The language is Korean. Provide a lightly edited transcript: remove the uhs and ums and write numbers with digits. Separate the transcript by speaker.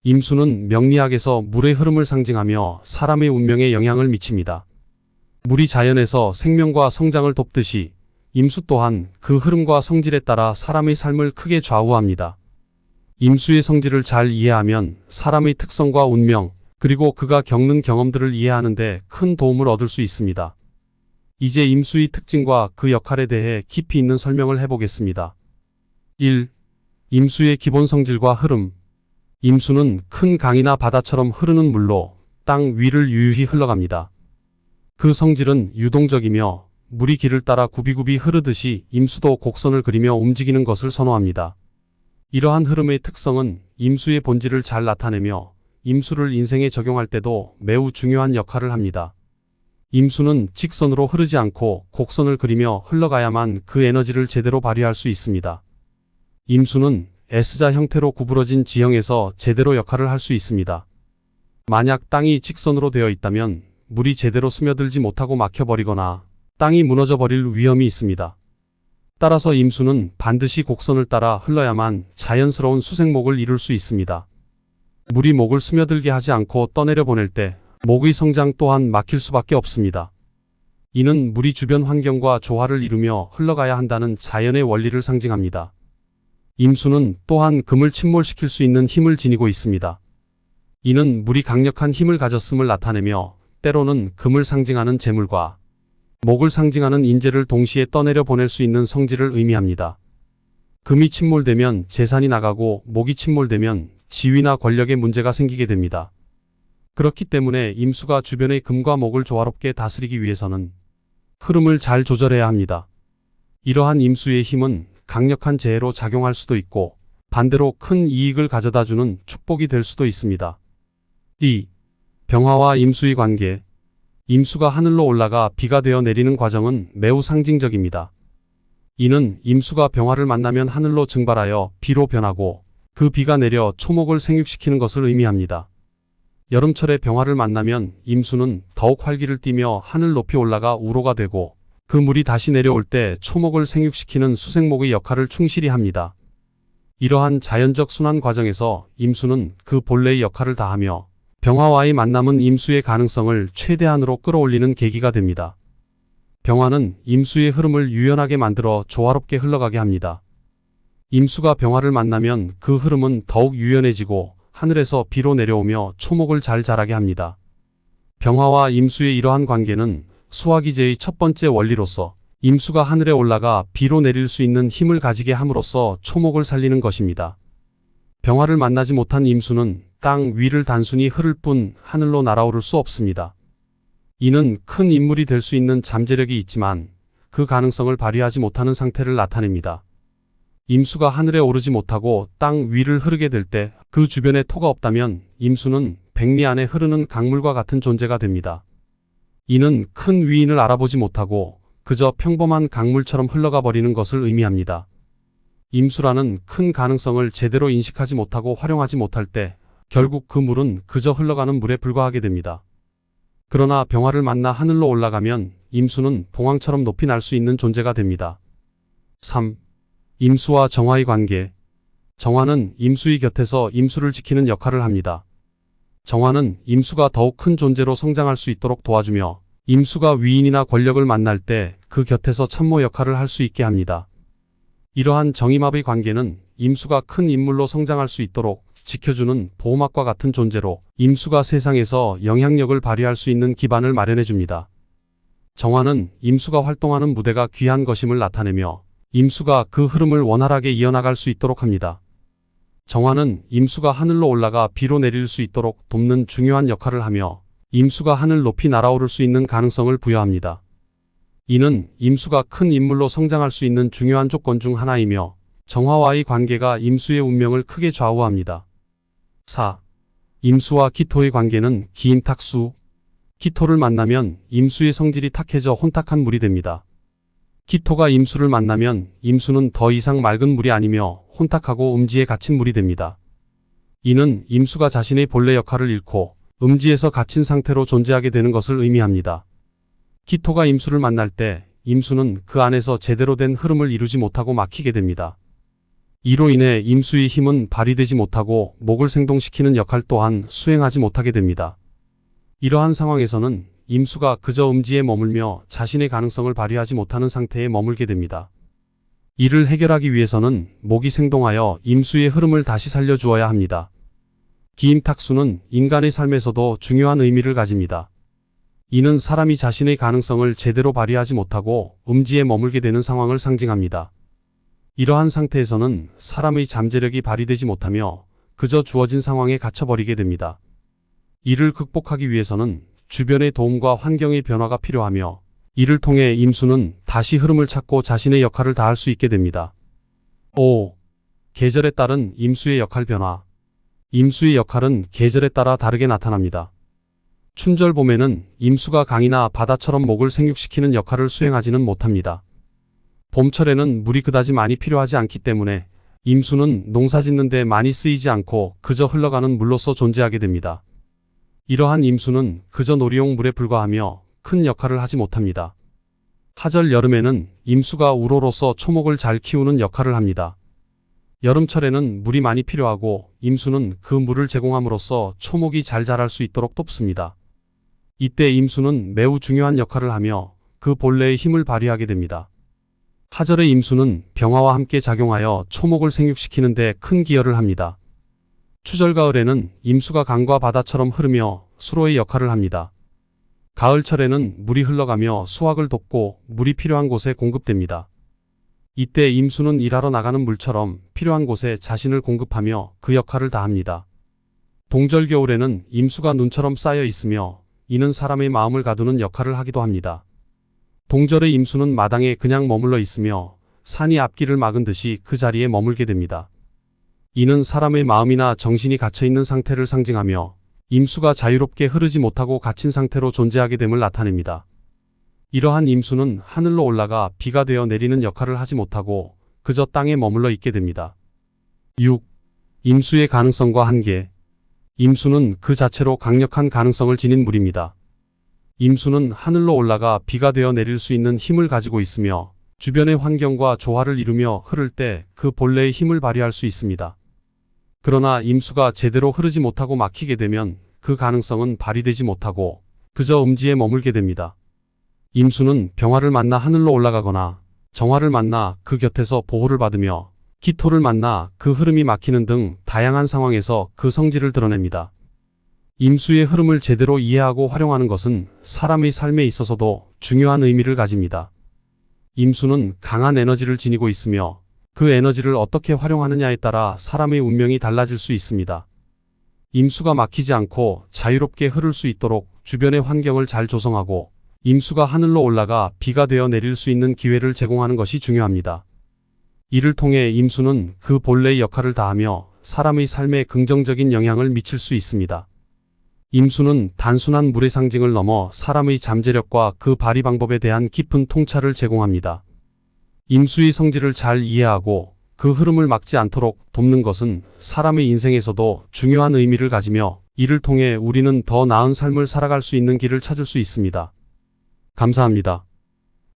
Speaker 1: 임수는 명리학에서 물의 흐름을 상징하며 사람의 운명에 영향을 미칩니다. 물이 자연에서 생명과 성장을 돕듯이 임수 또한 그 흐름과 성질에 따라 사람의 삶을 크게 좌우합니다. 임수의 성질을 잘 이해하면 사람의 특성과 운명, 그리고 그가 겪는 경험들을 이해하는 데 큰 도움을 얻을 수 있습니다. 이제 임수의 특징과 그 역할에 대해 깊이 있는 설명을 해보겠습니다. 1. 임수의 기본 성질과 흐름. 임수는 큰 강이나 바다처럼 흐르는 물로 땅 위를 유유히 흘러갑니다. 그 성질은 유동적이며 물이 길을 따라 굽이굽이 흐르듯이 임수도 곡선을 그리며 움직이는 것을 선호합니다. 이러한 흐름의 특성은 임수의 본질을 잘 나타내며 임수를 인생에 적용할 때도 매우 중요한 역할을 합니다. 임수는 직선으로 흐르지 않고 곡선을 그리며 흘러가야만 그 에너지를 제대로 발휘할 수 있습니다. 임수는 S자 형태로 구부러진 지형에서 제대로 역할을 할 수 있습니다. 만약 땅이 직선으로 되어 있다면 물이 제대로 스며들지 못하고 막혀버리거나 땅이 무너져 버릴 위험이 있습니다. 따라서 임수는 반드시 곡선을 따라 흘러야만 자연스러운 수생목을 이룰 수 있습니다. 물이 목을 스며들게 하지 않고 떠내려 보낼 때 목의 성장 또한 막힐 수밖에 없습니다. 이는 물이 주변 환경과 조화를 이루며 흘러가야 한다는 자연의 원리를 상징합니다. 임수는 또한 금을 침몰시킬 수 있는 힘을 지니고 있습니다. 이는 물이 강력한 힘을 가졌음을 나타내며 때로는 금을 상징하는 재물과 목을 상징하는 인재를 동시에 떠내려 보낼 수 있는 성질을 의미합니다. 금이 침몰되면 재산이 나가고 목이 침몰되면 지위나 권력에 문제가 생기게 됩니다. 그렇기 때문에 임수가 주변의 금과 목을 조화롭게 다스리기 위해서는 흐름을 잘 조절해야 합니다. 이러한 임수의 힘은 강력한 재해로 작용할 수도 있고 반대로 큰 이익을 가져다주는 축복이 될 수도 있습니다. 2. 병화와 임수의 관계. 임수가 하늘로 올라가 비가 되어 내리는 과정은 매우 상징적입니다. 이는 임수가 병화를 만나면 하늘로 증발하여 비로 변하고 그 비가 내려 초목을 생육시키는 것을 의미합니다. 여름철에 병화를 만나면 임수는 더욱 활기를 띠며 하늘 높이 올라가 우로가 되고 그 물이 다시 내려올 때 초목을 생육시키는 수생목의 역할을 충실히 합니다. 이러한 자연적 순환 과정에서 임수는 그 본래의 역할을 다하며 병화와의 만남은 임수의 가능성을 최대한으로 끌어올리는 계기가 됩니다. 병화는 임수의 흐름을 유연하게 만들어 조화롭게 흘러가게 합니다. 임수가 병화를 만나면 그 흐름은 더욱 유연해지고 하늘에서 비로 내려오며 초목을 잘 자라게 합니다. 병화와 임수의 이러한 관계는 수화기제의 첫 번째 원리로서 임수가 하늘에 올라가 비로 내릴 수 있는 힘을 가지게 함으로써 초목을 살리는 것입니다. 병화를 만나지 못한 임수는 땅 위를 단순히 흐를 뿐 하늘로 날아오를 수 없습니다. 이는 큰 인물이 될 수 있는 잠재력이 있지만 그 가능성을 발휘하지 못하는 상태를 나타냅니다. 임수가 하늘에 오르지 못하고 땅 위를 흐르게 될 때 그 주변에 토가 없다면 임수는 백리 안에 흐르는 강물과 같은 존재가 됩니다. 이는 큰 위인을 알아보지 못하고 그저 평범한 강물처럼 흘러가 버리는 것을 의미합니다. 임수라는 큰 가능성을 제대로 인식하지 못하고 활용하지 못할 때 결국 그 물은 그저 흘러가는 물에 불과하게 됩니다. 그러나 병화를 만나 하늘로 올라가면 임수는 봉황처럼 높이 날 수 있는 존재가 됩니다. 3. 임수와 정화의 관계. 정화는 임수의 곁에서 임수를 지키는 역할을 합니다. 정화는 임수가 더욱 큰 존재로 성장할 수 있도록 도와주며 임수가 위인이나 권력을 만날 때 그 곁에서 참모 역할을 할 수 있게 합니다. 이러한 정임합의 관계는 임수가 큰 인물로 성장할 수 있도록 지켜주는 보호막과 같은 존재로 임수가 세상에서 영향력을 발휘할 수 있는 기반을 마련해 줍니다. 정화는 임수가 활동하는 무대가 귀한 것임을 나타내며 임수가 그 흐름을 원활하게 이어나갈 수 있도록 합니다. 정화는 임수가 하늘로 올라가 비로 내릴 수 있도록 돕는 중요한 역할을 하며 임수가 하늘 높이 날아오를 수 있는 가능성을 부여합니다. 이는 임수가 큰 인물로 성장할 수 있는 중요한 조건 중 하나이며 정화와의 관계가 임수의 운명을 크게 좌우합니다. 4. 임수와 기토의 관계는 기인탁수. 기토를 만나면 임수의 성질이 탁해져 혼탁한 물이 됩니다. 기토가 임수를 만나면 임수는 더 이상 맑은 물이 아니며 혼탁하고 음지에 갇힌 물이 됩니다. 이는 임수가 자신의 본래 역할을 잃고 음지에서 갇힌 상태로 존재하게 되는 것을 의미합니다. 기토가 임수를 만날 때 임수는 그 안에서 제대로 된 흐름을 이루지 못하고 막히게 됩니다. 이로 인해 임수의 힘은 발휘되지 못하고 목을 생동시키는 역할 또한 수행하지 못하게 됩니다. 이러한 상황에서는 임수가 그저 음지에 머물며 자신의 가능성을 발휘하지 못하는 상태에 머물게 됩니다. 이를 해결하기 위해서는 목이 생동하여 임수의 흐름을 다시 살려주어야 합니다. 기임탁수는 인간의 삶에서도 중요한 의미를 가집니다. 이는 사람이 자신의 가능성을 제대로 발휘하지 못하고 음지에 머물게 되는 상황을 상징합니다. 이러한 상태에서는 사람의 잠재력이 발휘되지 못하며 그저 주어진 상황에 갇혀버리게 됩니다. 이를 극복하기 위해서는 주변의 도움과 환경의 변화가 필요하며 이를 통해 임수는 다시 흐름을 찾고 자신의 역할을 다할 수 있게 됩니다. 5. 계절에 따른 임수의 역할 변화. 임수의 역할은 계절에 따라 다르게 나타납니다. 춘절 봄에는 임수가 강이나 바다처럼 목을 생육시키는 역할을 수행하지는 못합니다. 봄철에는 물이 그다지 많이 필요하지 않기 때문에 임수는 농사짓는 데 많이 쓰이지 않고 그저 흘러가는 물로서 존재하게 됩니다. 이러한 임수는 그저 놀이용 물에 불과하며 큰 역할을 하지 못합니다. 하절 여름에는 임수가 우로로서 초목을 잘 키우는 역할을 합니다. 여름철에는 물이 많이 필요하고 임수는 그 물을 제공함으로써 초목이 잘 자랄 수 있도록 돕습니다. 이때 임수는 매우 중요한 역할을 하며 그 본래의 힘을 발휘하게 됩니다. 하절의 임수는 병화와 함께 작용하여 초목을 생육시키는 데 큰 기여를 합니다. 추절 가을에는 임수가 강과 바다처럼 흐르며 수로의 역할을 합니다. 가을철에는 물이 흘러가며 수확을 돕고 물이 필요한 곳에 공급됩니다. 이때 임수는 일하러 나가는 물처럼 필요한 곳에 자신을 공급하며 그 역할을 다합니다. 동절 겨울에는 임수가 눈처럼 쌓여 있으며 이는 사람의 마음을 가두는 역할을 하기도 합니다. 동절의 임수는 마당에 그냥 머물러 있으며 산이 앞길을 막은 듯이 그 자리에 머물게 됩니다. 이는 사람의 마음이나 정신이 갇혀있는 상태를 상징하며 임수가 자유롭게 흐르지 못하고 갇힌 상태로 존재하게 됨을 나타냅니다. 이러한 임수는 하늘로 올라가 비가 되어 내리는 역할을 하지 못하고 그저 땅에 머물러 있게 됩니다. 6. 임수의 가능성과 한계. 임수는 그 자체로 강력한 가능성을 지닌 물입니다. 임수는 하늘로 올라가 비가 되어 내릴 수 있는 힘을 가지고 있으며 주변의 환경과 조화를 이루며 흐를 때 그 본래의 힘을 발휘할 수 있습니다. 그러나 임수가 제대로 흐르지 못하고 막히게 되면 그 가능성은 발휘되지 못하고 그저 음지에 머물게 됩니다. 임수는 병화를 만나 하늘로 올라가거나 정화를 만나 그 곁에서 보호를 받으며 기토를 만나 그 흐름이 막히는 등 다양한 상황에서 그 성질을 드러냅니다. 임수의 흐름을 제대로 이해하고 활용하는 것은 사람의 삶에 있어서도 중요한 의미를 가집니다. 임수는 강한 에너지를 지니고 있으며 그 에너지를 어떻게 활용하느냐에 따라 사람의 운명이 달라질 수 있습니다. 임수가 막히지 않고 자유롭게 흐를 수 있도록 주변의 환경을 잘 조성하고 임수가 하늘로 올라가 비가 되어 내릴 수 있는 기회를 제공하는 것이 중요합니다. 이를 통해 임수는 그 본래의 역할을 다하며 사람의 삶에 긍정적인 영향을 미칠 수 있습니다. 임수는 단순한 물의 상징을 넘어 사람의 잠재력과 그 발휘 방법에 대한 깊은 통찰을 제공합니다. 임수의 성질을 잘 이해하고 그 흐름을 막지 않도록 돕는 것은 사람의 인생에서도 중요한 의미를 가지며 이를 통해 우리는 더 나은 삶을 살아갈 수 있는 길을 찾을 수 있습니다. 감사합니다.